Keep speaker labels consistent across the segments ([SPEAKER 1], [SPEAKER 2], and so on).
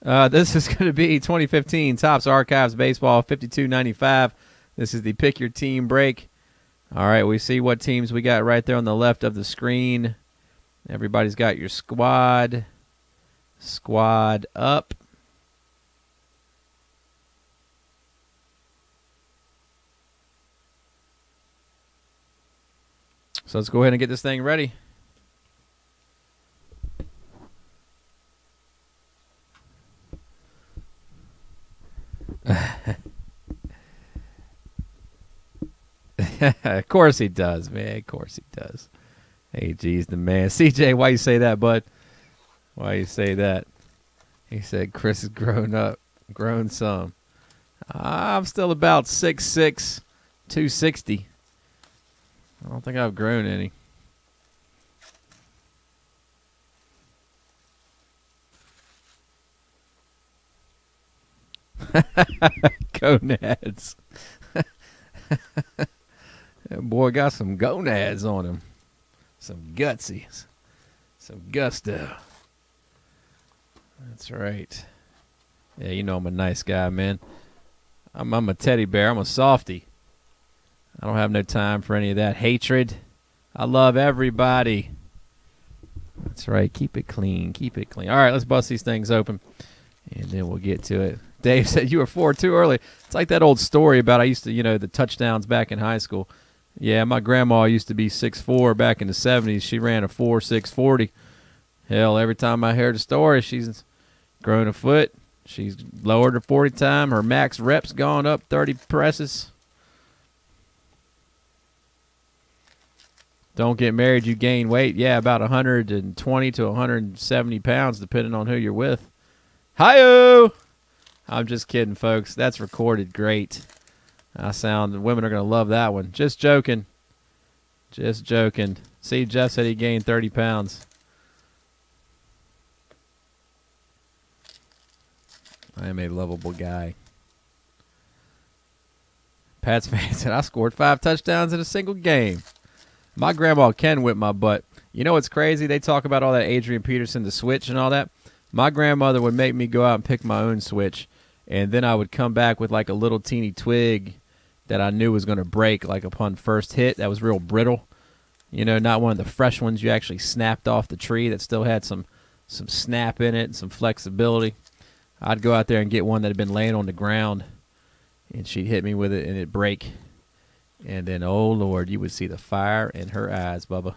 [SPEAKER 1] This is going to be 2015 Topps Archives Baseball 52.95. This is the Pick Your Team break. All right, we see what teams we got right there on the left of the screen. Everybody's got your squad. Squad up. So let's go ahead and get this thing ready. Of course he does, man. Of course he does. Hey, geez, the man. CJ, why you say that, bud? Why you say that? He said Chris has grown up. Grown some. I'm still about 6'6", 260. I don't think I've grown any. Gonads. That boy got some gonads on him. Some gutsies. Some gusto. That's right. Yeah, you know I'm a nice guy, man. I'm a teddy bear. I'm a softie. I don't have no time for any of that hatred. I love everybody. That's right. Keep it clean. Keep it clean. All right, let's bust these things open, and then we'll get to it. Dave said you were 4 too early. It's like that old story about I used to, the touchdowns back in high school. Yeah, my grandma used to be 6'4" back in the 70s. She ran a 4.6 40. Hell, every time I hear the story, she's grown a foot. She's lowered her 40 time. Her max reps gone up 30 presses. Don't get married, you gain weight. Yeah, about 120 to 170 pounds, depending on who you're with. Hi-oh! I'm just kidding, folks. That's recorded great. The women are going to love that one. Just joking. Just joking. See, Jeff said he gained 30 pounds. I am a lovable guy. Pat's fan said, I scored 5 touchdowns in a single game. My grandma can whip my butt. You know what's crazy? They talk about all that Adrian Peterson, the switch and all that. My grandmother would make me go out and pick my own switch, and then I would come back with like a little teeny twig that I knew was going to break like upon first hit. That was real brittle. Not one of the fresh ones you actually snapped off the tree that still had some snap in it and some flexibility. I'd go out there and get one that had been laying on the ground, and she'd hit me with it, and it'd break. And then, oh, Lord, you would see the fire in her eyes, Bubba.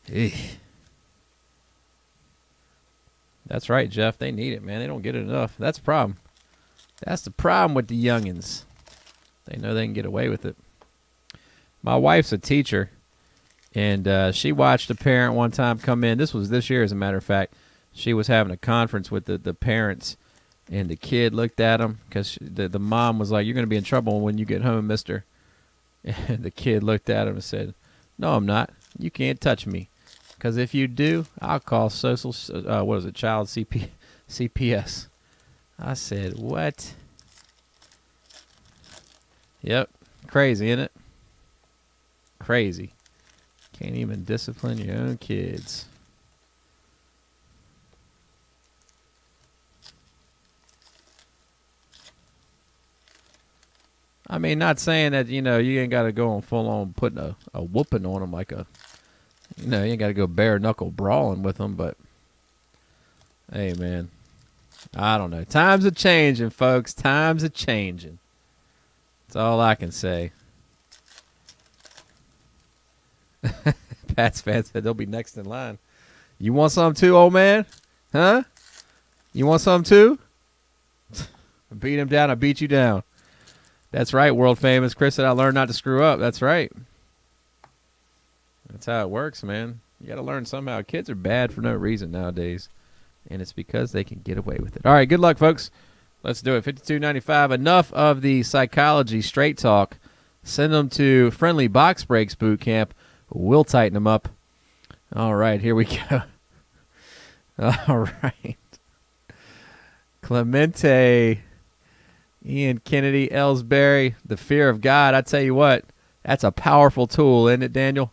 [SPEAKER 1] Eugh. That's right, Jeff. They need it, man. They don't get it enough. That's the problem. That's the problem with the youngins. They know they can get away with it. My wife's a teacher, and she watched a parent one time come in. This was this year, as a matter of fact. She was having a conference with the parents, and the kid looked at him because the mom was like, you're going to be in trouble when you get home, mister. And the kid looked at him and said, no, I'm not. You can't touch me. Because if you do, I'll call child CPS. I said, what? Yep. Crazy, isn't it? Crazy. Can't even discipline your own kids. I mean, not saying that, you ain't got to go on full on putting a whooping on them like you ain't got to go bare knuckle brawling with them, but hey, man, I don't know. Times are changing, folks. Times are changing. That's all I can say. Pat's fan said they'll be next in line. You want some too, old man? Huh? You want some too? I beat him down. I beat you down. That's right, world famous. Chris said I learned not to screw up. That's right. That's how it works, man. You got to learn somehow. Kids are bad for no reason nowadays, and it's because they can get away with it. All right, good luck, folks. Let's do it. 52.95. Enough of the psychology straight talk. Send them to Friendly Box Breaks boot camp. We'll tighten them up. All right, here we go. All right. Clemente, Ian Kennedy, Ellsbury, the fear of God. I tell you what, that's a powerful tool, isn't it, Daniel?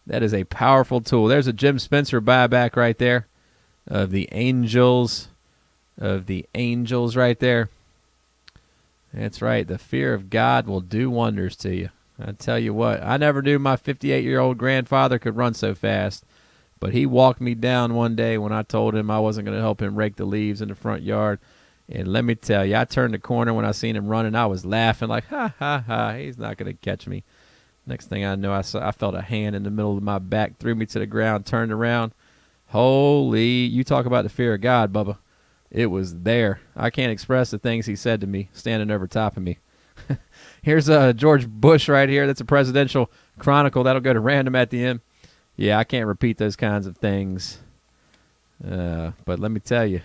[SPEAKER 1] That is a powerful tool. There's a Jim Spencer buyback right there of the Angels. of the Angels right there. That's right. The fear of God will do wonders to you. I tell you what, I never knew my 58-year-old grandfather could run so fast, but he walked me down one day when I told him I wasn't going to help him rake the leaves in the front yard. And let me tell you, I turned the corner when I seen him running. I was laughing like, ha, ha, ha, he's not going to catch me. Next thing I know, I felt a hand in the middle of my back, threw me to the ground, turned around. Holy, you talk about the fear of God, Bubba. It was there. I can't express the things he said to me, standing over top of me. Here's George Bush right here. That's a presidential chronicle. That'll go to random at the end. Yeah, I can't repeat those kinds of things. But let me tell you,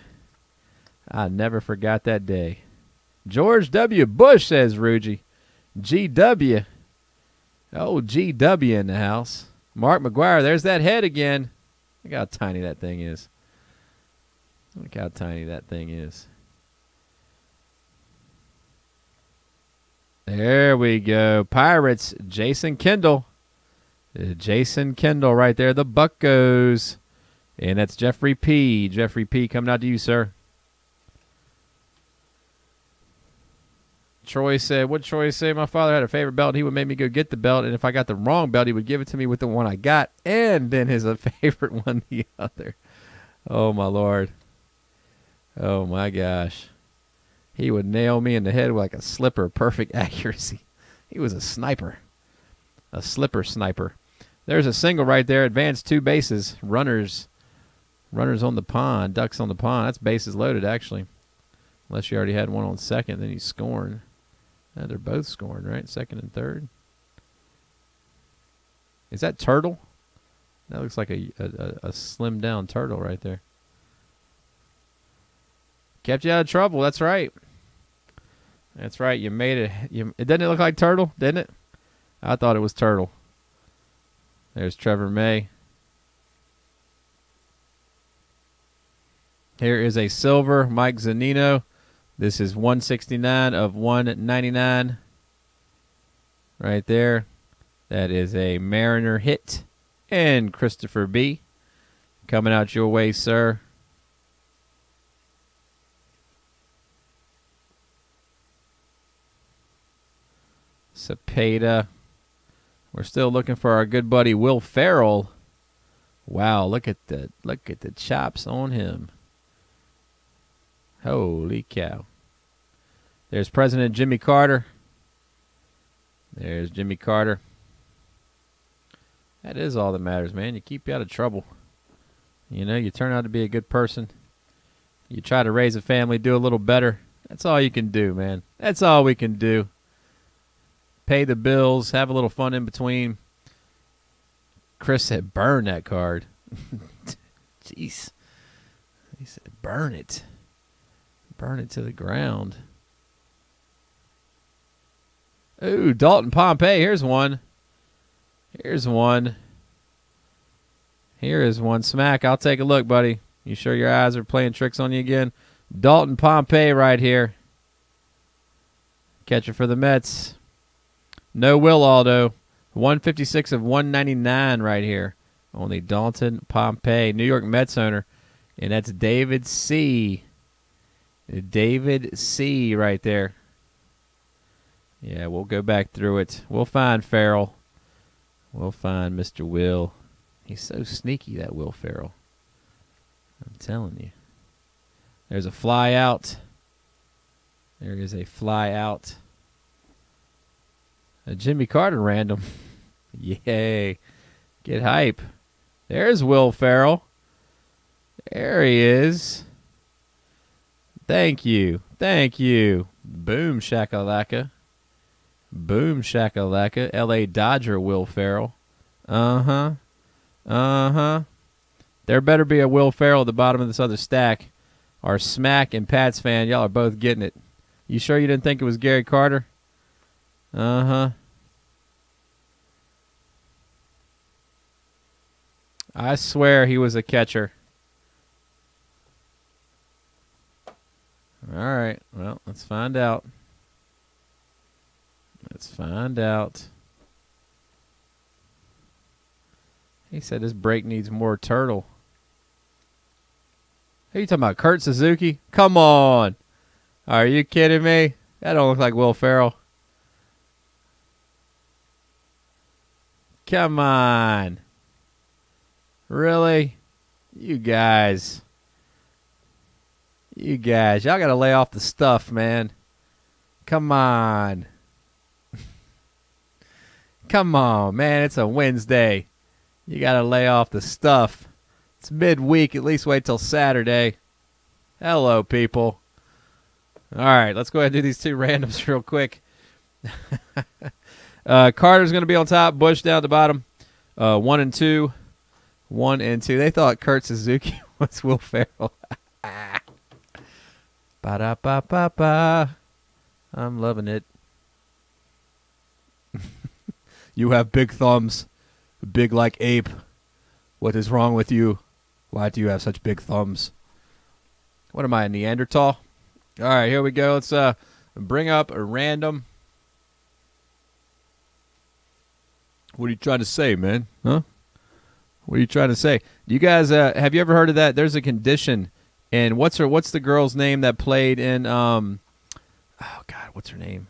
[SPEAKER 1] I never forgot that day. George W. Bush, says Rugy. GW. Oh, GW in the house. Mark McGuire, there's that head again. Look how tiny that thing is. Look how tiny that thing is. There we go. Pirates, Jason Kendall. Jason Kendall right there. The Buccos. And that's Jeffrey P. Jeffrey P. coming out to you, sir. Troy said, what Troy say? My father had a favorite belt. He would make me go get the belt. And if I got the wrong belt, he would give it to me with the one I got. And then his favorite one, the other. Oh, my Lord. Oh, my gosh. He would nail me in the head with like a slipper. Perfect accuracy. He was a sniper. A slipper sniper. There's a single right there. Advanced 2 bases. Runners on the pond. Ducks on the pond. That's bases loaded, actually. Unless you already had one on second, then he's scoring. They're both scoring, right? Second and third. Is that Turtle? That looks like a slimmed down turtle right there. Kept you out of trouble. That's right. That's right. You made it. It didn't look like Turtle, didn't it? I thought it was Turtle. There's Trevor May. Here is a silver Mike Zunino. This is 169 of 199. Right there. That is a Mariner hit. And Christopher B. coming out your way, sir. Cepeda. We're still looking for our good buddy Will Ferrell. Wow, look at the chops on him. Holy cow. There's President Jimmy Carter. There's Jimmy Carter. That is all that matters, man. You keep you out of trouble. You know, you turn out to be a good person. You try to raise a family, do a little better. That's all you can do, man. That's all we can do. Pay the bills, have a little fun in between. Chris said, burn that card. Jeez. He said, burn it. Burn it to the ground. Ooh, Dalton Pompey. Here's one. Here's one. Here is one. Smack, I'll take a look, buddy. You sure your eyes are playing tricks on you again? Dalton Pompey right here. Catcher for the Mets. No Will Aldo. 156 of 199 right here. Only Dalton Pompey, New York Mets owner. And that's David C. David C. right there. Yeah, we'll go back through it. We'll find Farrell. We'll find Mr. Will. He's so sneaky, that Will Ferrell. I'm telling you. There's a fly out. There is a fly out. A Jimmy Carter random. Yay. Get hype. There's Will Ferrell. There he is. Thank you. Thank you. Boom shakalaka. Boom shakalaka. L.A. Dodger Will Ferrell. Uh-huh. Uh-huh. There better be a Will Ferrell at the bottom of this other stack. Our Smack and Pats fan, y'all are both getting it. You sure you didn't think it was Gary Carter? Uh-huh. I swear he was a catcher. All right. Well, let's find out. Let's find out. He said this break needs more turtle. Who you talking about? Kurt Suzuki? Come on. Are you kidding me? That don't look like Will Ferrell. Come on. Really? You guys. Y'all got to lay off the stuff, man. Come on. Come on, man. It's a Wednesday. You got to lay off the stuff. It's midweek. At least wait till Saturday. Hello, people. All right, let's go ahead and do these two randoms real quick. Carter's going to be on top. Bush down at the bottom. 1 and 2. 1 and 2. They thought Kurt Suzuki was Will Ferrell. Ba-da-ba-ba-ba. I'm loving it. You have big thumbs. Big like ape. What is wrong with you? Why do you have such big thumbs? What am I, a Neanderthal? All right, here we go. Let's bring up a random. What are you trying to say, man? Huh? What are you trying to say? You guys, have you ever heard of that? There's a condition, and what's the girl's name that played in? Oh God, what's her name?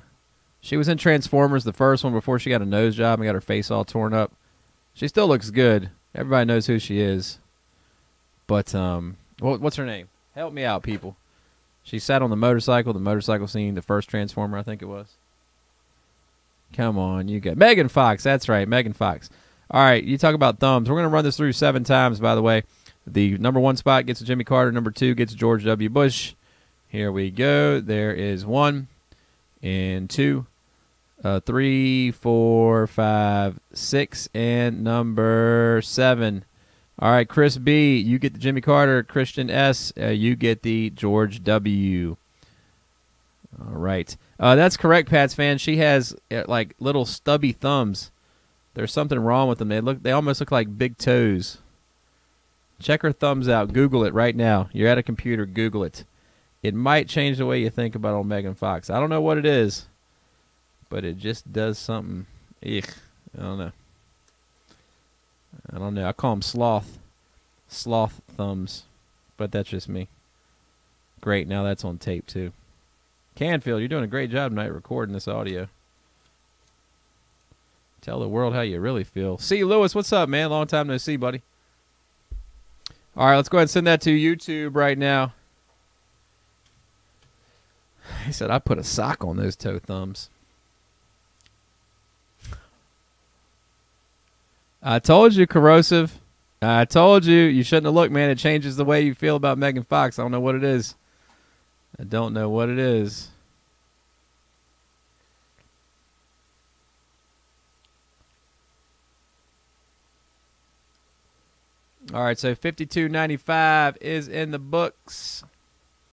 [SPEAKER 1] She was in Transformers, the first one, before she got a nose job and got her face all torn up. She still looks good. Everybody knows who she is. But what's her name? Help me out, people. She sat on the motorcycle scene, the first Transformer, I think it was. Come on, you got Megan Fox. That's right, Megan Fox. All right, you talk about thumbs. We're going to run this through 7 times, by the way. The number 1 spot gets Jimmy Carter. Number 2 gets George W. Bush. Here we go. There is 1 and 2, 3, 4, 5, 6, and number 7. All right, Chris B., you get the Jimmy Carter. Christian S., you get the George W. All right. That's correct, Pats fan. She has like little stubby thumbs. There's something wrong with them. They almost look like big toes. Check her thumbs out. Google it right now. You're at a computer. Google it. It might change the way you think about old Megan Fox. I don't know what it is, but it just does something. Eek. I don't know. I call them sloth thumbs, but that's just me. Great. Now that's on tape too. Canfield, you're doing a great job tonight recording this audio. Tell the world how you really feel. C. Lewis, what's up, man? Long time no see, buddy. All right, let's go ahead and send that to YouTube right now. He said, I put a sock on those toe thumbs. I told you, Corrosive. I told you. You shouldn't have looked, man. It changes the way you feel about Megan Fox. I don't know what it is. I don't know what it is. All right, so $52.95 is in the books.